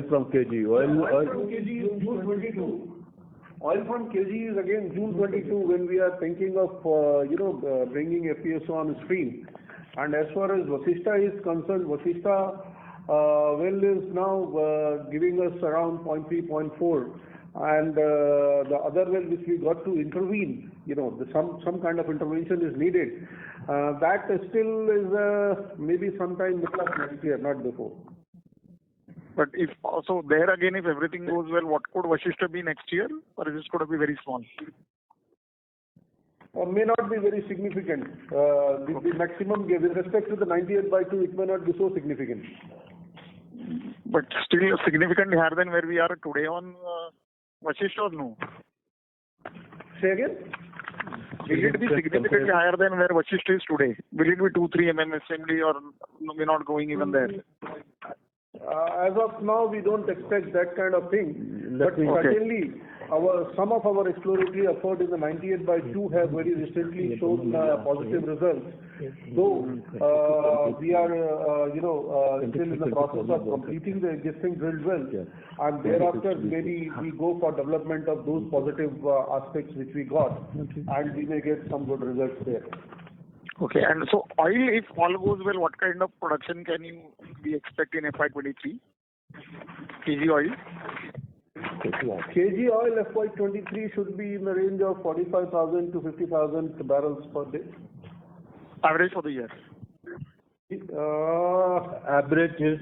from KG. Oil from KG is June 22. Oil from KG is again June 22 when we are thinking of bringing FPSO on stream. And as far as Vashishta is concerned, Vashishta well is now giving us around 0.3, 0.4. And the other well which we got to intervene, some kind of intervention is needed. That still is maybe sometime middle of next year, not before. But if also there again, if everything goes well, what could Vashishta be next year, or is it going to be very small? May not be very significant. The maximum, with respect to the 98/2, it may not be so significant. But still significantly higher than where we are today on Vashishta, or no? Say again? Will it be significantly higher than where Vashishta is today? Will it be 2-3 SCMD, or we're not going even there? As of now, we don't expect that kind of thing. But certainly, some of our exploratory effort in the 98/2 have very recently shown positive results. Though we are, still in the process of completing the existing drilled wells, and thereafter maybe we go for development of those positive aspects which we got, and we may get some good results there. Okay, and so oil, if all goes well, what kind of production can you be expecting in FY23? KG oil? KG oil FY23 should be in the range of 45,000 to 50,000 barrels per day. Average for the year? Average is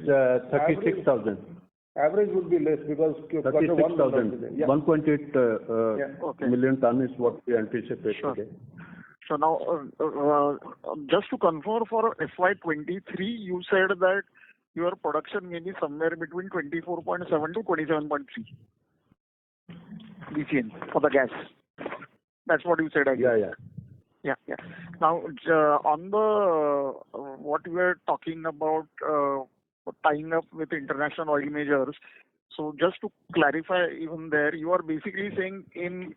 36,000. Average would be less because 36,000. 1.8 million ton is what we anticipate today. So now, just to confirm, for FY23, you said that your production may be somewhere between 24.7 to 27.3 BCM for the gas. That's what you said again. Yeah. Now, on the what we were talking about, tying up with international oil majors. So just to clarify, even there, you are basically saying in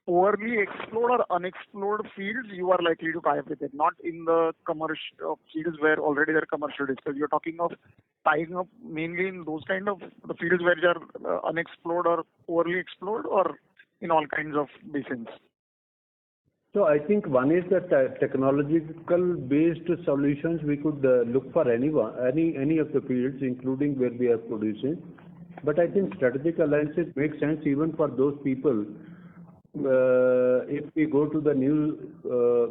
overly explored or unexplored fields, you are likely to tie up with it, not in the commercial fields where already there are commercial discoveries. You're talking of tying up mainly in those kind of the fields where they are unexplored or overly explored, or in all kinds of basins. So I think one is that technological based solutions we could look for any of the fields, including where we are producing. But I think strategic alliances make sense even for those people if we go to the new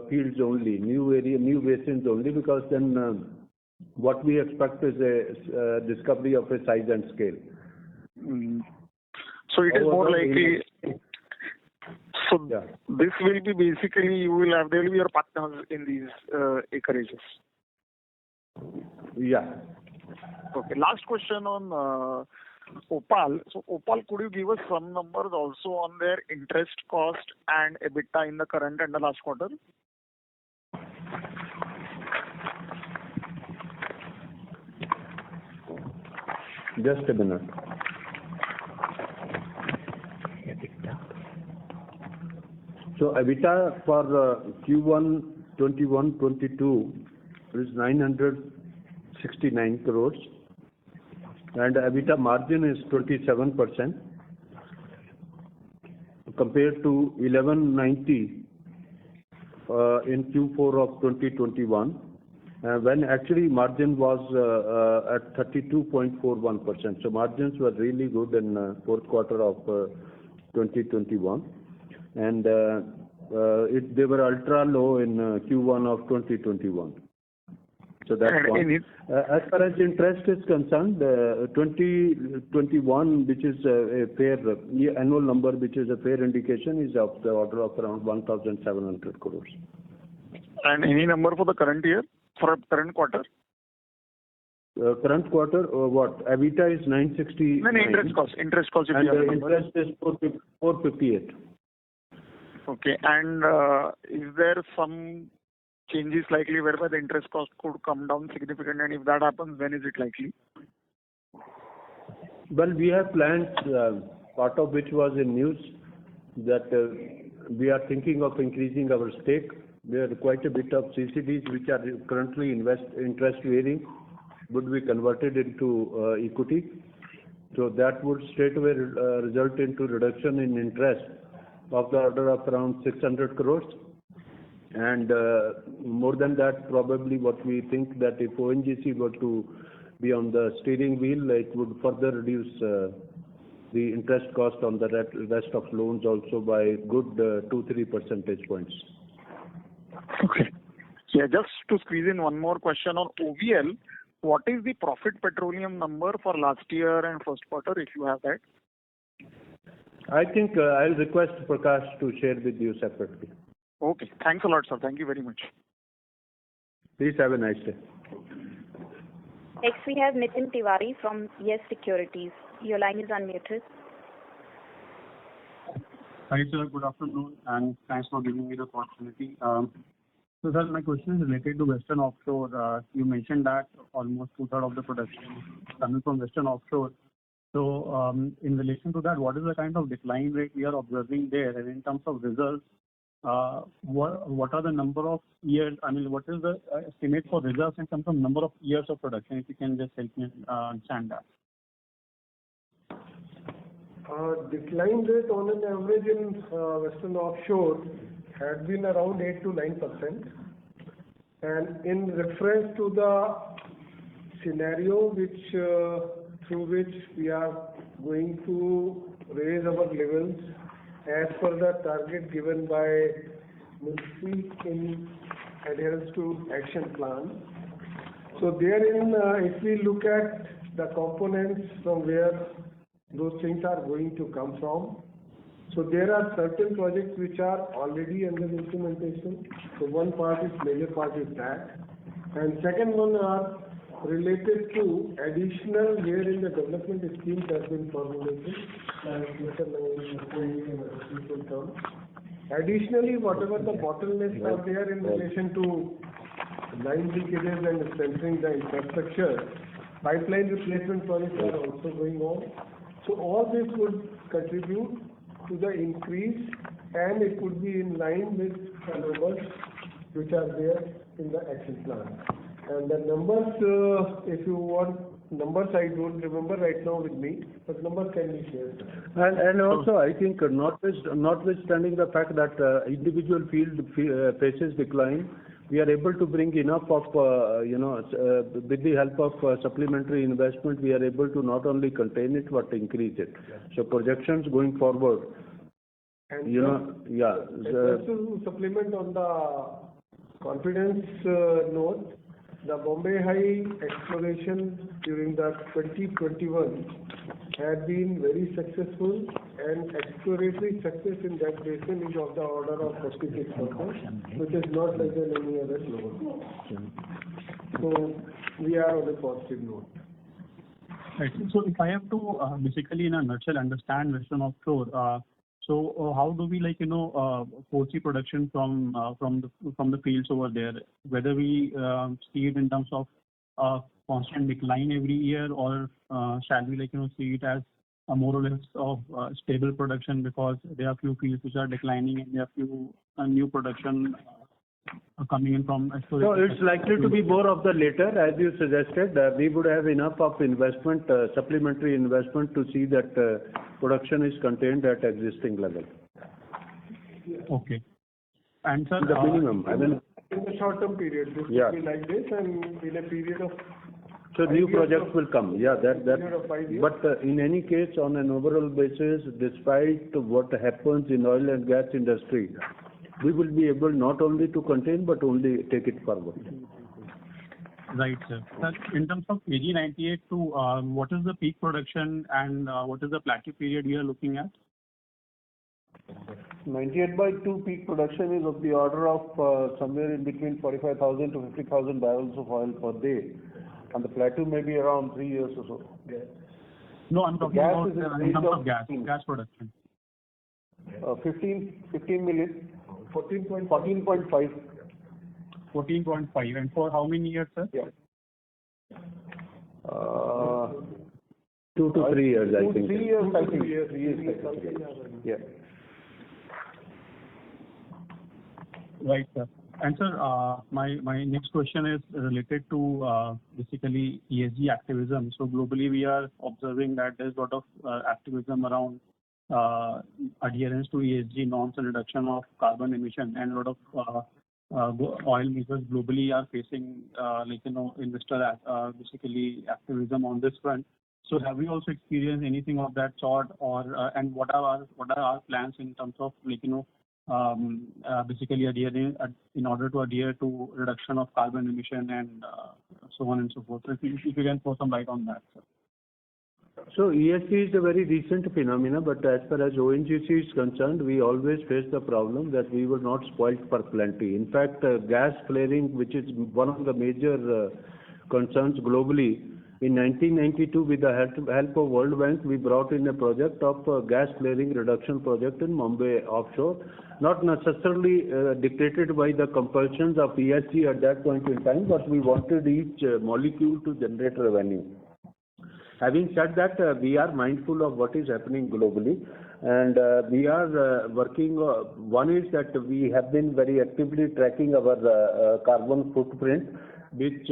fields only, new basins only, because then what we expect is a discovery of a size and scale. So it is more likely. So yeah. This will be basically they will be your partners in these acreages. Yeah. Okay. Last question on Opal. So Opal, could you give us some numbers also on their interest cost and EBITDA in the current and the last quarter? Just a minute. So EBITDA for Q1 21-22 is 969 crores, and EBITDA margin is 27% compared to 1190 in Q4 of 2021, when actually margin was at 32.41%. So margins were really good in fourth quarter of 2021. And they were ultra low in Q1 of 2021. So that's one. As far as interest is concerned, 2021, which is a fair annual number, which is a fair indication, is of the order of around 1,700 crores. And any number for the current year, for current quarter? Current quarter, what? EBITDA is 960. No, interest cost. Interest cost. And the interest is 458. Okay. And is there some changes likely whereby the interest cost could come down significantly? And if that happens, when is it likely? Well, we have plans, part of which was in news, that we are thinking of increasing our stake. There are quite a bit of CCDs which are currently interest bearing, would be converted into equity. So that would straight away result into reduction in interest of the order of around 600 crores. And more than that, probably what we think that if ONGC were to be on the steering wheel, it would further reduce the interest cost on the rest of loans also by good 2-3 percentage points. Okay. Yeah, just to squeeze in one more question on OVL, what is the profit petroleum number for last year and first quarter, if you have that? I think I'll request Prakash to share with you separately. Okay. Thanks a lot, sir. Thank you very much. Please have a nice day. Next, we have Nitin Tiwari from Yes Securities. Your line is unmuted. Hi, sir. Good afternoon, and thanks for giving me the opportunity. So, sir, my question is related to Western Offshore. You mentioned that almost 2/3 of the production is coming from Western Offshore. So, in relation to that, what is the kind of decline rate we are observing there? And in terms of results, what are the number of years? I mean, what is the estimate for results in terms of number of years of production? If you can just help me understand that. Decline rate on an average in Western Offshore had been around 8 to 9%. And in reference to the scenario through which we are going to raise our levels as per the target given by Ministry in adherence to action plan. So therein, if we look at the components from where those things are going to come from, so there are certain projects which are already under implementation. So one part is, major part is that. And second one are related to additional wherein the development schemes have been formulated. Additionally, whatever the bottlenecks are there in relation to line leakages and strengthening the infrastructure, pipeline replacement projects are also going on. So all this would contribute to the increase and it would be in line with the numbers which are there in the action plan. And the numbers, if you want numbers, I don't remember right now with me, but numbers can be shared. And also, I think notwithstanding the fact that individual field faces decline, we are able to bring enough of, with the help of supplementary investment, we are able to not only contain it but increase it. So projections going forward, And just to supplement on the confidence note, the Bombay High exploration during the 2021 had been very successful, and exploratory success in that basin is of the order of 46%, which is not less than any other global. So we are on a positive note. Right. So if I have to basically in a nutshell understand Western Offshore, so how do we foresee production from the fields over there? Whether we see it in terms of constant decline every year, or shall we see it as a more or less of stable production, because there are few fields which are declining and there are few new production coming in from exploration? So it's likely to be more of the later, as you suggested. We would have enough of investment, supplementary investment, to see that production is contained at existing level. Okay. And sir, the minimum. In the short-term period, this will be like this, and in a period of so new projects will come. Yeah, period of 5 years. But in any case, on an overall basis, despite what happens in oil and gas industry, we will be able not only to contain but only take it forward. Right, sir. Sir, in terms of KG 98/2, what is the peak production and what is the plateau period we are looking at? 98/2 peak production is of the order of somewhere in between 45,000 to 50,000 barrels of oil per day, and the plateau may be around 3 years or so. Yeah. No, I'm talking about in terms of gas production. 15 million. 14.5. 14.5. And for how many years, sir? Yeah. 2 to 3 years, I think. 3 years, I think. Yeah. Right, sir. And sir, my next question is related to basically ESG activism. So globally, we are observing that there's a lot of activism around adherence to ESG norms and reduction of carbon emission, and a lot of oil majors globally are facing investor basically activism on this front. So have we also experienced anything of that sort, or and what are our plans in terms of basically adhering in order to adhere to reduction of carbon emission and so on and so forth? If you can throw some light on that, sir. So ESG is a very recent phenomena, but as far as ONGC is concerned, we always face the problem that we were not spoilt for plenty. In fact, gas flaring, which is one of the major concerns globally, in 1992, with the help of World Bank, we brought in a project of gas flaring reduction project in Mumbai offshore, not necessarily dictated by the compulsions of ESG at that point in time, but we wanted each molecule to generate revenue. Having said that, we are mindful of what is happening globally, and we are working. One is that we have been very actively tracking our carbon footprint, which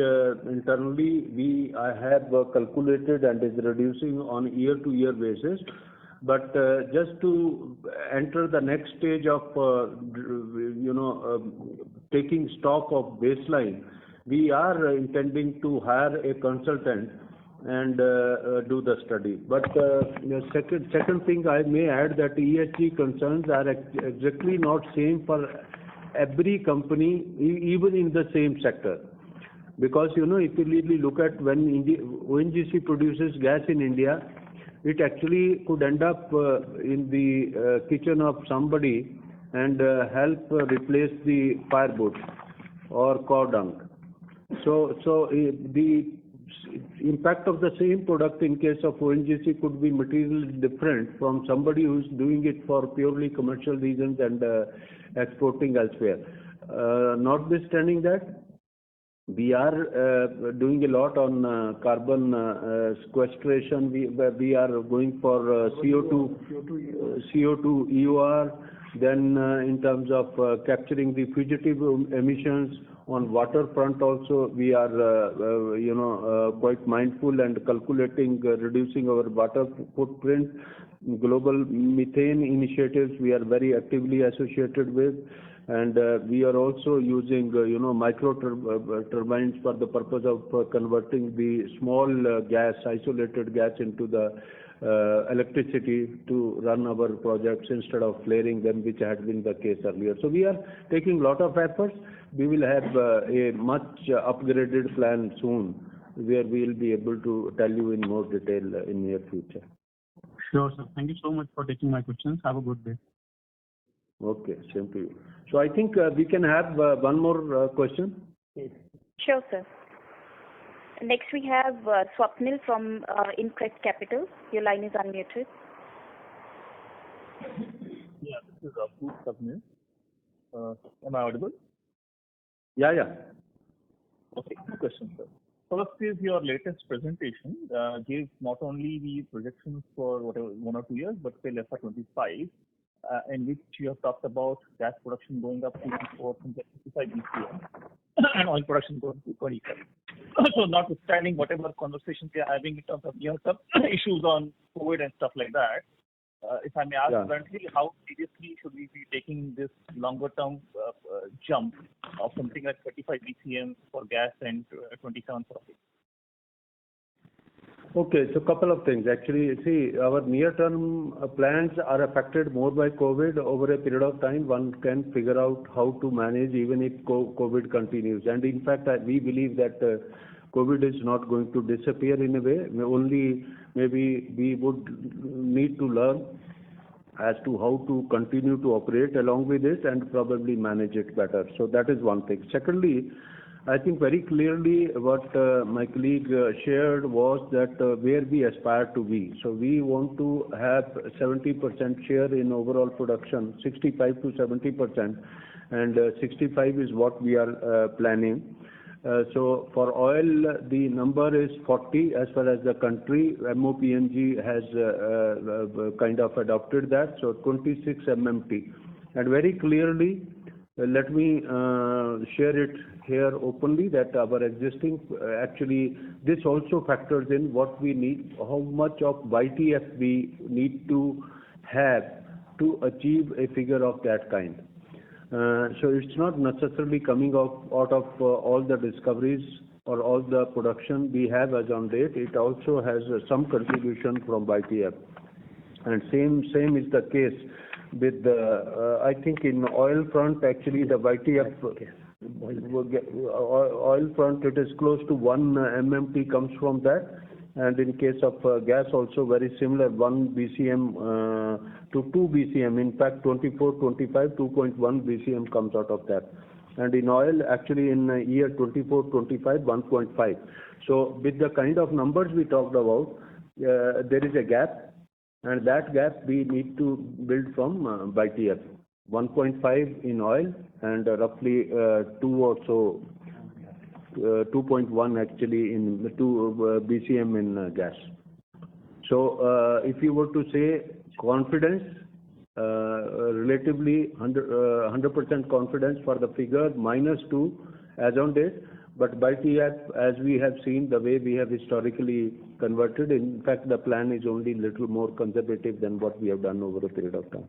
internally we have calculated and is reducing on year-to-year basis. But just to enter the next stage of taking stock of baseline, we are intending to hire a consultant and do the study. But second thing I may add, that ESG concerns are exactly not same for every company, even in the same sector. Because if you really look at when ONGC produces gas in India, it actually could end up in the kitchen of somebody and help replace the firewood or cow dung. So the impact of the same product in case of ONGC could be materially different from somebody who's doing it for purely commercial reasons and exporting elsewhere. Notwithstanding that, We are doing a lot on carbon sequestration. We are going for CO2 EOR. Then in terms of capturing the fugitive emissions on waterfront also, we are quite mindful and calculating reducing our water footprint. Global methane initiatives we are very actively associated with. And we are also using, micro turbines for the purpose of converting the small isolated gas into the electricity to run our projects instead of flaring them, which had been the case earlier. So we are taking a lot of efforts. We will have a much upgraded plan soon, where we will be able to tell you in more detail in near future. Sure, sir. Thank you so much for taking my questions. Have a good day. Okay, same to you. So I think we can have one more question. Sure, sir. Next we have Swapnil from Increst Capital. Your line is unmuted. Yeah, this is Swapnil. Am I audible? Yeah. Okay, two questions, sir. First is your latest presentation gave not only the projections for whatever 1 or 2 years, but till FY25. In which you have talked about gas production going up to 55 BCM and oil production going to 25. So notwithstanding whatever conversations we are having in terms of some issues on COVID and stuff like that, if I may ask currently, how seriously should we be taking this longer term jump of something like 35 BCM for gas and 27 for oil? Okay, so couple of things. Actually, see, our near-term plans are affected more by COVID. Over a period of time, one can figure out how to manage even if COVID continues. And in fact, we believe that COVID is not going to disappear in a way. Only maybe we would need to learn as to how to continue to operate along with it and probably manage it better. So that is one thing. Secondly, I think very clearly what my colleague shared was that where we aspire to be. So we want to have 70% share in overall production, 65 to 70%, and 65 is what we are planning. So for oil, the number is 40 as far as the country. MOPNG has kind of adopted that, so 26 MMT. And very clearly, let me share it here openly that our existing, actually this also factors in what we need, how much of YTF we need to have to achieve a figure of that kind. So it's not necessarily coming out of all the discoveries or all the production we have as on date. It also has some contribution from YTF. And same is the case with the, I think in oil front, actually the YTF oil front, it is close to 1 MMT comes from that. And in case of gas also very similar, 1 BCM to 2 BCM. In fact, 24-25, 2.1 BCM comes out of that. And in oil, actually in year 24-25, 1.5. So with the kind of numbers we talked about, there is a gap. And that gap we need to build from YTF. 1.5 in oil and roughly 2 or so, 2.1 actually in 2 BCM in gas. So if you were to say confidence, relatively 100% confidence for the figure, -2 as on date. But YTF, as we have seen, the way we have historically converted, in fact, the plan is only a little more conservative than what we have done over a period of time.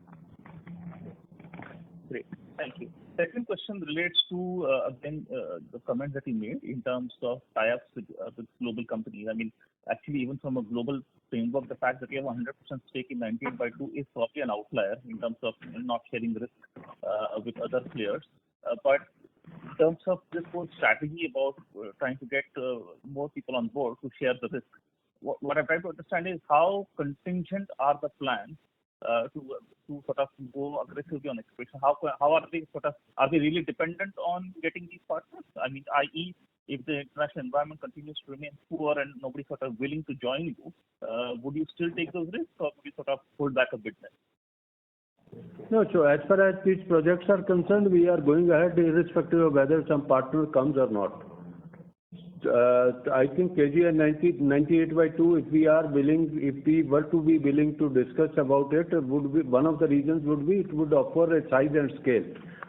Great, thank you. Second question relates to, again, the comment that you made in terms of tie-ups with global companies. I mean, actually, even from a global framework, the fact that you have 100% stake in 98/2 is probably an outlier in terms of not sharing risk with other players. But in terms of this whole strategy about trying to get more people on board to share the risk, what I'm trying to understand is how contingent are the plans to sort of go aggressively on exploration? How are they are they really dependent on getting these partners? I mean, i.e., if the international environment continues to remain poor and nobody sort of willing to join you, would you still take those risks, or would you sort of pull back a bit then? No, so as far as these projects are concerned, we are going ahead irrespective of whether some partner comes or not. I think KG 98/2, if we were to be willing to discuss about it, would be one of the reasons would be it would offer a size and scale.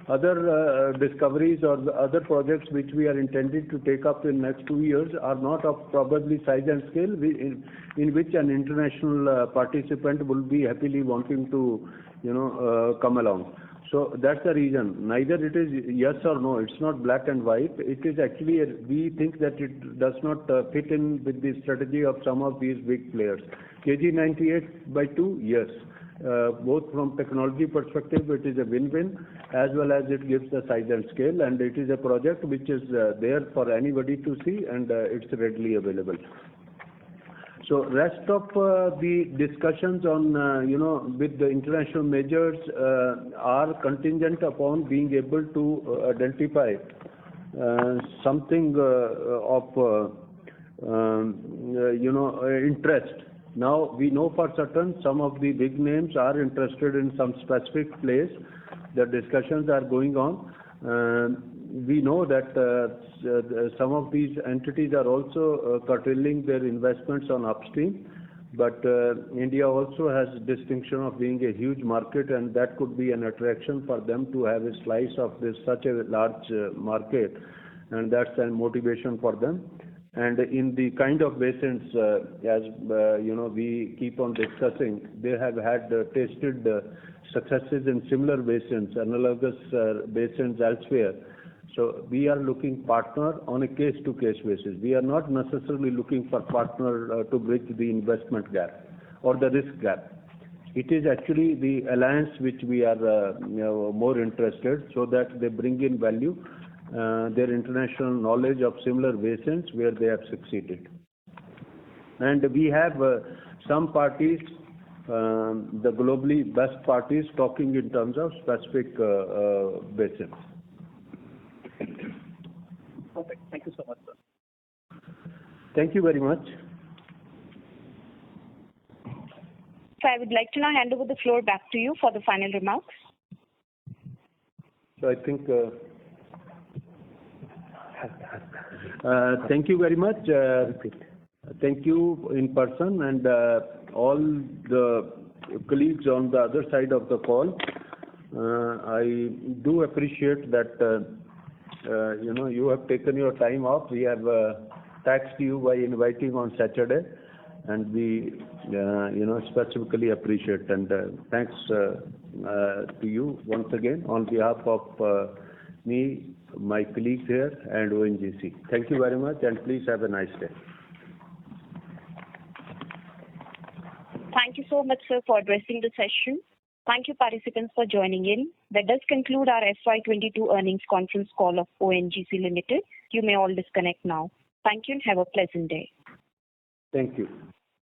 Other discoveries or the other projects which we are intended to take up in next 2 years are not of probably size and scale in which an international participant will be happily wanting to, come along. So that's the reason. Neither it is yes or no. It's not black and white. It is actually, we think that it does not fit in with the strategy of some of these big players. KG 98/2, yes. Both from technology perspective, it is a win-win, as well as it gives the size and scale, and it is a project which is there for anybody to see, and it's readily available. So rest of the discussions on, with the international majors are contingent upon being able to identify something of, interest. Now, we know for certain some of the big names are interested in some specific place. The discussions are going on. We know that some of these entities are also curtailing their investments on upstream, but India also has distinction of being a huge market, and that could be an attraction for them to have a slice of this such a large market, and that's a motivation for them. And in the kind of basins, as we keep on discussing, they have had tasted successes in similar basins, analogous basins elsewhere. So we are looking partner on a case-to-case basis. We are not necessarily looking for partner to bridge the investment gap or the risk gap. It is actually the alliance which we are more interested, so that they bring in value, their international knowledge of similar basins where they have succeeded. And we have some parties, the globally best parties, talking in terms of specific basins. Perfect. Thank you so much, sir. Thank you very much. So I would like to now hand over the floor back to you for the final remarks. So I think, thank you very much. Thank you in person and all the colleagues on the other side of the call. I do appreciate that you have taken your time off. We have taxed you by inviting on Saturday, and we specifically appreciate, and thanks to you once again on behalf of me, my colleagues here, and ONGC. Thank you very much, and please have a nice day. Thank you so much, sir, for addressing the session. Thank you, participants, for joining in. That does conclude our FY22 earnings conference call of ONGC Limited. You may all disconnect now. Thank you and have a pleasant day. Thank you.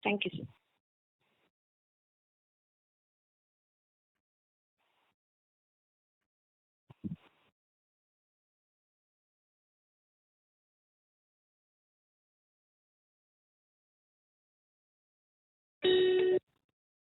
Thank you, sir.